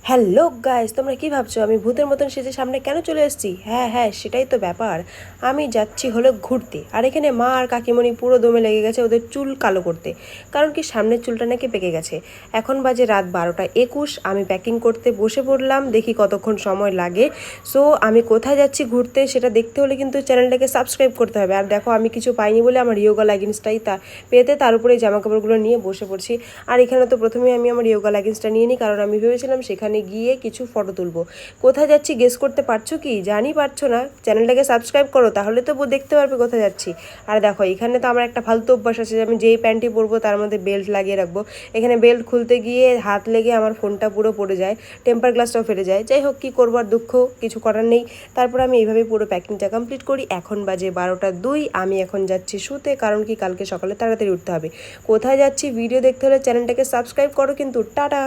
Hello guys, তোমরা কি ভাবছো আমি ভূতের মতন সেজে সামনে কেন চলে এসেছি? হ্যাঁ, সেটাই তো ব্যাপার। আমি যাচ্ছি হলো ঘুরতে, আর এখানে মা আর কাকিমণি পুরো দমে লেগে গেছে ওদের চুল কালো করতে। কারণ কি, সামনের চুলটা নাকি পেকে গেছে। এখন বাজে রাত 12টা 21, আমি প্যাকিং করতে বসে পড়লাম, দেখি কতক্ষণ সময় লাগে। সো আমি কোথায় যাচ্ছি ঘুরতে সেটা দেখতে হলে কিন্তু চ্যানেলটাকে সাবস্ক্রাইব করতে হবে। আর দেখো, আমি কিছু পাইনি বলে আমার ইয়োগা লেগিংসটাই পেতে তার উপরে জামা কাপড়গুলো নিয়ে বসে পড়ছি। আর এখানে তো প্রথমেই আমি আমার ইয়োগা লেগিংসটা নিয়ে নিই, কারণ আমি ভেবেছিলাম সেখানে গিয়ে কিছু ফটো তুলবো। কোথায় যাচ্ছি গেস করতে পারছো কি? জানি পারছো না, চ্যানেলটাকে সাবস্ক্রাইব করো, তাহলে তো দেখতে পারবে কোথায় যাচ্ছি। আর দেখো, এখানে তো আমার একটা ফালতু অভ্যাস আছে যে আমি যেই প্যান্টটি পরবো তার মধ্যে বেল্ট লাগিয়ে রাখবো। এখানে বেল্ট খুলতে গিয়ে হাত লেগে আমার ফোনটা পুরো পড়ে যায়, টেম্পার গ্লাসটাও ফেটে যায়। যাই হোক, কী করবো, আর দুঃখ কিছু করার নেই। তারপর আমি এইভাবে পুরো প্যাকিংটা কমপ্লিট করি। এখন বাজে 12টা 2, আমি এখন যাচ্ছি শুতে, কারণ কি কালকে সকালে তাড়াতাড়ি উঠতে হবে। কোথায় যাচ্ছি ভিডিও দেখতে হলে চ্যানেলটাকে সাবস্ক্রাইব করো কিন্তু। টাটা।